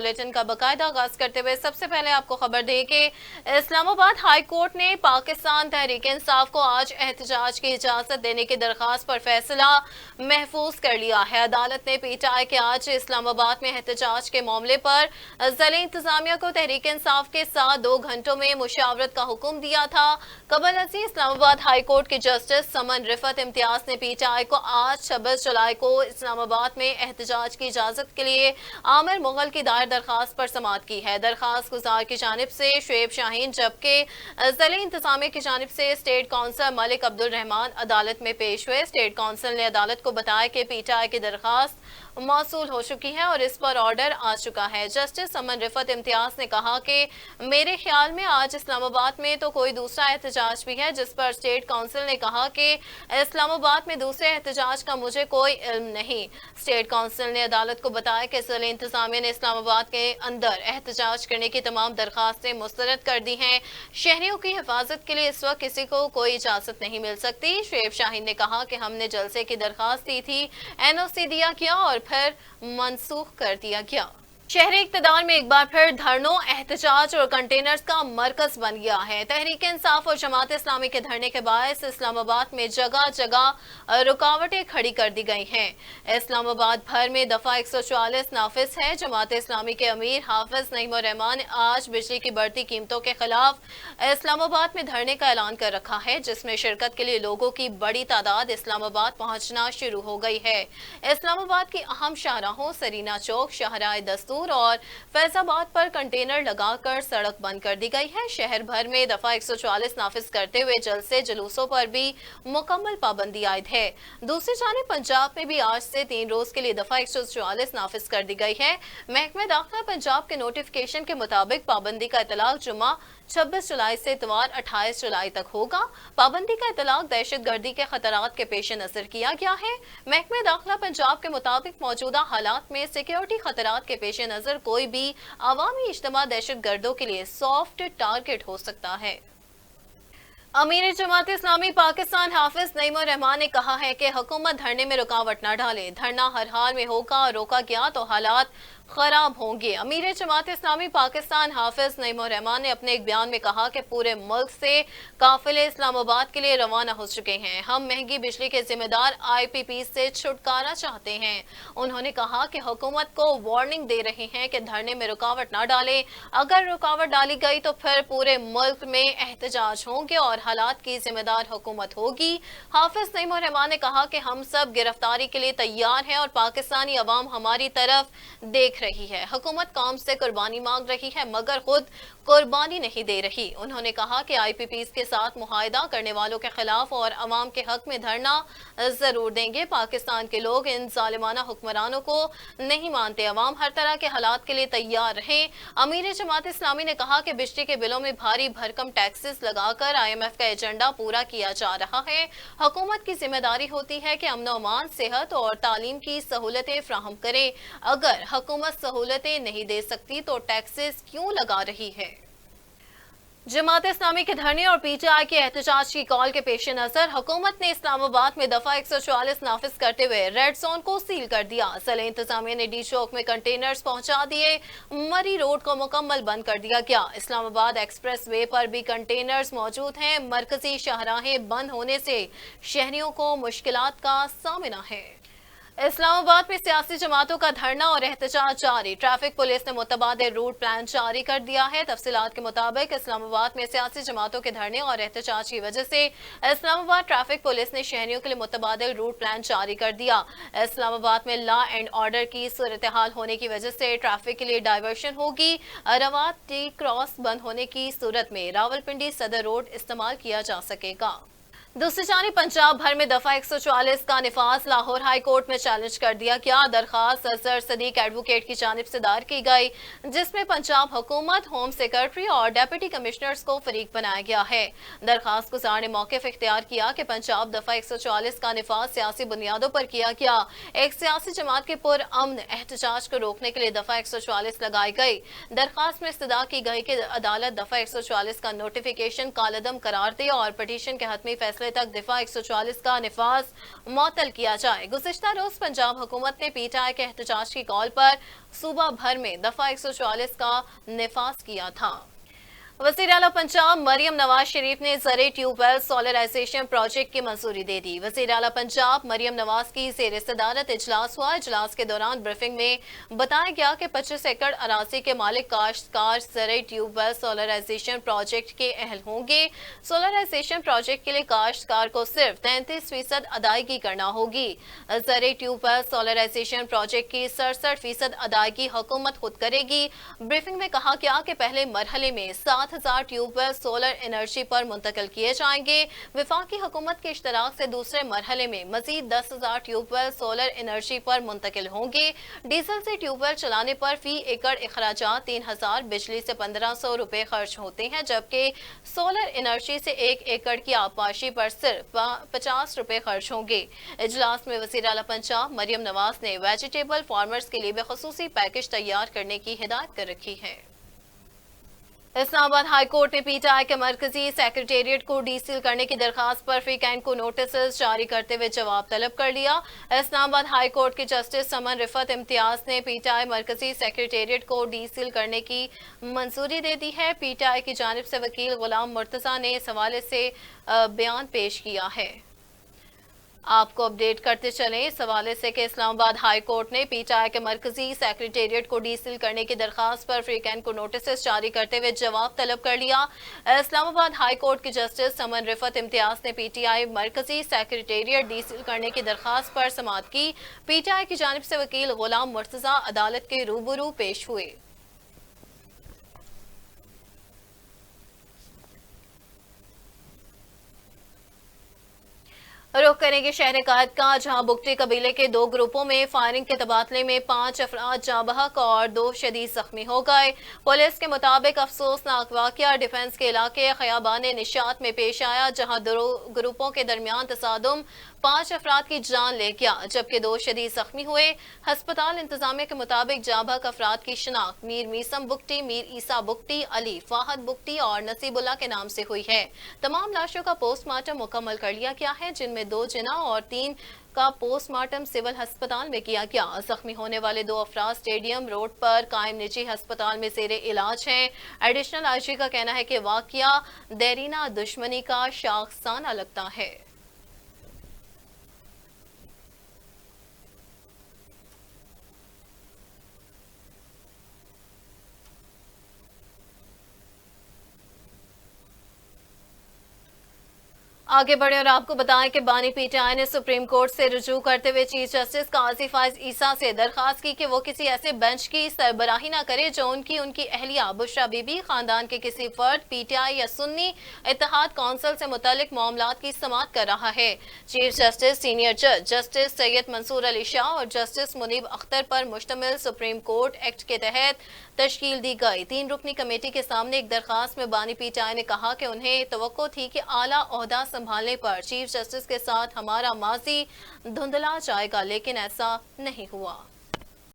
Bulletin का बाकायदा आगाज करते हुए सबसे पहले आपको खबर दें कि इस्लामाबाद हाई कोर्ट ने पाकिस्तान तहरीक इंसाफ को आज एहतजाज की इजाजत देने की दरखास्त पर फैसला महफूज कर लिया है। अदालत ने पीटीआई के आज इस्लामाबाद में एहतजाज के मामले पर ज़िला इंतजामिया को तहरीक इंसाफ के साथ 2 घंटों में मुशावरत का हुक्म दिया था। कबल अजी इस्लामाबाद हाई कोर्ट के जस्टिस समन रिफत इम्तियाज ने पीटीआई को आज 26 जुलाई को इस्लामाबाद में एहतजाज की इजाजत के लिए आमिर मुगल की दायर दरखास्त पर समाअत की है। दरखास्त गुजार की जानिब से शुएब शाहीन जबकि ज़िला इंतजामिया की जानिब से स्टेट काउंसिल मलिक अब्दुल रहमान अदालत में पेश हुए। स्टेट काउंसिल ने अदालत को बताया कि पीटीआई की दरखास्त मौसूल हो चुकी है और इस पर ऑर्डर आ चुका है। जस्टिस समन रिफत इम्तियाज ने कहा कि मेरे ख्याल में आज इस्लामाबाद में तो कोई दूसरा एहतजाज भी है, जिस पर स्टेट काउंसिल ने कहा कि इस्लामाबाद में दूसरे एहतजाज का मुझे कोई इल्म नहीं। स्टेट काउंसिल ने अदालत को बताया कि ज़िला इंतजामिया ने इस्लामाबाद के अंदर एहतजाज करने की तमाम दरखास्तें मुस्तरद कर दी हैं। शहरियों की हिफाजत के लिए इस वक्त किसी को कोई इजाजत नहीं मिल सकती। शुएब शाहीन ने कहा कि हमने जलसे की दरखास्त दी थी, एनओसी दिया गया और फिर मनसूख कर दिया गया। शहरी इक़्तिदार में एक बार फिर धरनों, एहतजाज और कंटेनर्स का मरकज बन गया है। तहरीक इंसाफ और जमात इस्लामी के धरने के बायस इस्लामाबाद में जगह जगह रुकावटें खड़ी कर दी गई हैं। इस्लामाबाद भर में दफा 144 नाफिज है। जमात इस्लामी के अमीर हाफिज नईमुर रहमान ने आज बिजली की बढ़ती कीमतों के खिलाफ इस्लामाबाद में धरने का ऐलान कर रखा है, जिसमें शिरकत के लिए लोगों की बड़ी तादाद इस्लामाबाद पहुंचना शुरू हो गई है। इस्लामाबाद की अहम शाहराहों सरीना चौक, शाहराह दस्तूर और फैजाबाद पर कंटेनर लगाकर सड़क बंद कर दी गई है। शहर भर में दफा 144 नाफिज करते हुए जलसे जुलूसों पर भी मुकम्मल पाबंदी आयद है। दूसरी जानिब पंजाब में भी आज से 3 रोज के लिए दफा 144 नाफिज कर दी गई है। महकमा दाखिला पंजाब के नोटिफिकेशन के मुताबिक पाबंदी का इतलाक जुमा 26 जुलाई से इतवार 28 जुलाई तक होगा। पाबंदी का इतलाक दहशत गर्दी के खतरात के पेश नजर किया गया है। महकमा दाखिला पंजाब के मुताबिक मौजूदा हालात में सिक्योरिटी खतरात के पेश नजर कोई भी अवामी इज्तिमा दहशत गर्दों के लिए सॉफ्ट टारगेट हो सकता है। अमीर जमात इस्लामी पाकिस्तान हाफिज नईमुर रहमान ने कहा है कि हुकूमत धरने में रुकावट न डाले। धरना हर हाल में होगा और रोका गया तो हालात खराब होंगे। अमीर जमात इस्लामी पाकिस्तान हाफिज नईमुर रहमान ने अपने एक बयान में कहा कि पूरे मुल्क से काफिले इस्लामाबाद के लिए रवाना हो चुके हैं। हम महंगी बिजली के जिम्मेदार IPP से छुटकारा चाहते हैं। उन्होंने कहा कि हुकूमत को वार्निंग दे रहे हैं कि धरने में रुकावट न डाले। अगर रुकावट डाली गई तो फिर पूरे मुल्क में एहतजाज होंगे और हालात की जिम्मेदार हुकूमत होगी। हाफिज नईमुर रहमान ने कहा कि हम सब गिरफ्तारी के लिए तैयार हैं और पाकिस्तानी अवाम हमारी तरफ देख रही है। हुकूमत कौम से कुर्बानी मांग रही है मगर खुद कुर्बानी नहीं दे रही। उन्होंने कहा कि IPPs के साथ मुआहिदा करने वालों के खिलाफ और अवाम के हक में धरना जरूर देंगे। पाकिस्तान के लोग इन जालिमाना हुक्मरानों को नहीं मानते। अवाम हर तरह के हालात के लिए तैयार रहें। अमीर जमात इस्लामी ने कहा कि बिजली के बिलों में भारी भरकम टैक्सेस लगाकर IMF का एजेंडा पूरा किया जा रहा है। हुकूमत की जिम्मेदारी होती है कि अमन अमान, सेहत और तालीम की सहूलतें फ्राहम करे। अगर हुकूमत सहूलतें नहीं दे सकती तो टैक्सेस क्यों लगा रही है। जमात इस्लामी के धरने और पीटीआई के एहतजाज की कॉल के पेश नजर हुकूमत ने इस्लामाबाद में दफा 144 नाफिज करते हुए रेड जोन को सील कर दिया। ज़िला इंतजामिया ने डी चौक में कंटेनर्स पहुंचा दिए। मरी रोड को मुकम्मल बंद कर दिया गया। इस्लामाबाद एक्सप्रेस वे पर भी कंटेनर्स मौजूद हैं। मरकजी शाहराहें बंद होने से शहरियों को मुश्किलात का सामना है। इस्लामाबाद में सियासी जमातों का धरना और एहतजाज जारी। ट्रैफिक पुलिस ने मुतबादिल रूट प्लान जारी कर दिया है। तफसीलात के मुताबिक इस्लामाबाद में सियासी जमातों के धरने और एहतजाज की वजह से इस्लामाबाद ट्रैफिक पुलिस ने शहरियों के लिए मुतबादिल रूट प्लान जारी कर दिया। इस्लामाबाद में लॉ एंड ऑर्डर की सूरत हाल होने की वजह से ट्रैफिक के लिए डायवर्शन होगी। रवात टी क्रॉस बंद होने की सूरत में रावलपिंडी सदर रोड इस्तेमाल किया जा सकेगा। दूसरी जानिब पंजाब भर में दफा 144 का निफाज लाहौर हाई कोर्ट में चैलेंज कर दिया गया। दरखास्त अजहर सदीक एडवोकेट की जानिब से दायर की गई, जिसमें पंजाब हुकूमत, होम सेक्रेटरी और डेप्यूटी कमिश्नर्स को फरीक बनाया गया है। दरखास्त गुजार ने मौक़िफ़ इख्तियार किया कि पंजाब दफा 144 का निफाज सियासी बुनियादों पर किया गया। एक सियासी जमात के पुरअमन एहतजाज को रोकने के लिए दफा 144 लगाई गई। दरखास्त में इस्तदा की गई कि अदालत दफा 144 का नोटिफिकेशन कालअदम करार दे और पटिशन के हतमी फैसले फैसले तक दफा 144 का निफाज मुअत्तल किया जाए। गुज़िश्ता रोज पंजाब हुकूमत ने पीटीआई के एहतजाज की कॉल पर सूबा भर में दफा 144 का निफाज किया था। वज़ीर आला पंजाब मरियम नवाज शरीफ ने ज़रे ट्यूबवेल सोलराइजेशन प्रोजेक्ट की मंजूरी दे दी। वज़ीर आला पंजाब मरियम नवाज की ज़ेर सदारत इजलास हुआ। इजलास के दौरान ब्रीफिंग में बताया गया कि 25 एकड़ अराजी के मालिक काश्तकार ज़रे ट्यूबवेल सोलराइजेशन प्रोजेक्ट के अहल होंगे। सोलराइजेशन प्रोजेक्ट के लिए काश्तकार को सिर्फ 33% अदायगी करना होगी। ज़रे ट्यूबवेल सोलराइजेशन प्रोजेक्ट की 67% अदायगी हुकूमत खुद करेगी। ब्रीफिंग में कहा गया कि पहले मरहले में 7,000 ट्यूबवेल सोलर एनर्जी पर मुंतकिल किए जाएंगे। वफाकी हुकूमत के इश्तराक से दूसरे मरहले में मजीद 10,000 ट्यूबवेल सोलर एनर्जी पर मुंतकिल होंगे। डीजल से ट्यूबवेल चलाने पर फी एकड़ अखराजात 3,000, बिजली से 1,500 रुपए खर्च होते हैं, जबकि सोलर एनर्जी से 1 एकड़ की आबपाशी पर सिर्फ 50 रुपए खर्च होंगे। इजलास में वज़ीर आला पंजाब मरियम नवाज ने वेजिटेबल फार्मर्स के लिए भी खसूसी पैकेज तैयार करने की हिदायत कर रखी है। इस्लामाबाद हाई कोर्ट ने पीटीआई के मरकजी सेक्रेटेरिएट को डीसील करने की दरखास्त पर फ्रीकैन को नोटिस जारी करते हुए जवाब तलब कर लिया। इस्लामाबाद हाई कोर्ट के जस्टिस समन रिफत इम्तियाज ने पीटीआई मरकजी सेक्रेटेरिएट को डीसील करने की मंजूरी दे दी है। पीटीआई की जानिब से वकील गुलाम मुर्तजा ने इस हवाले से बयान पेश किया है। आपको अपडेट करते चलें इस हवाले से कि इस्लामाबाद हाई कोर्ट ने पीटीआई के मरकजी सेक्रेटेरिएट को डीसील करने की दरखास्त पर फ्रीकैन को नोटिस जारी करते हुए जवाब तलब कर लिया। इस्लामाबाद हाई कोर्ट के जस्टिस समन रिफत इम्तियाज ने पीटीआई मरकजी सेक्रेटेरिएट डीसील करने की दरखास्त पर समाअत की। पीटीआई की जानिब से वकील गुलाम मुर्तजा अदालत के रूबरू पेश हुए। रुख करेंगे शहर कायद का, जहां बुगटी कबीले के 2 ग्रुपों में फायरिंग के तबादले में 5 अफराद जाँ बहक और 2 शदीद जख्मी हो गए। पुलिस के मुताबिक अफसोसनाक वाकया डिफेंस के इलाके खयाबान निशात में पेश आया, जहां 2 ग्रुपों के दरमियान तसादुम 5 अफराद की जान ले गया, जबकि 2 शदीद जख्मी हुए। हस्पताल इंतजामिया के मुताबिक जाँ बहक अफराद की शिनाख्त मीर मीसम बुगटी, मीर ईसा बुगटी, अली फाहद बुगटी और नसीबुल्ला के नाम से हुई है। तमाम लाशों का पोस्टमार्टम मुकम्मल कर लिया गया है, जिनमें 2 जिना और 3 का पोस्टमार्टम सिविल अस्पताल में किया गया। जख्मी होने वाले 2 अफराद स्टेडियम रोड पर कायम निजी अस्पताल में जेरे इलाज हैं। एडिशनल आईजी का कहना है कि वाकया देरीना दुश्मनी का शाखसाना लगता है। आगे बढ़े और आपको बताएं कि बानी पीटीआई ने सुप्रीम कोर्ट से रुजू करते हुए चीफ जस्टिस काजी फाइज ईसा से दरखास्त की कि वो किसी ऐसे बेंच की सरबराही न करे जो उनकी अहलिया बुशरा बीबी, खानदान के किसी फर्द, पीटीआई या सुन्नी इत्तेहाद कौंसिल से मुतालिक मामलात की समाअत कर रहा है। चीफ जस्टिस सीनियर जज जस्टिस सैयद मंसूर अली शाह और जस्टिस मुनीब अख्तर पर मुश्तमिल सुप्रीम कोर्ट एक्ट के तहत तश्कील दी गई 3 रुकनी कमेटी के सामने एक दरखास्त में बानी पीटीआई ने कहा कि उन्हें तवक्को थी कि आला ओहदा संभालने पर चीफ जस्टिस के साथ हमारा माजी धुंधला जाएगा, लेकिन ऐसा नहीं हुआ।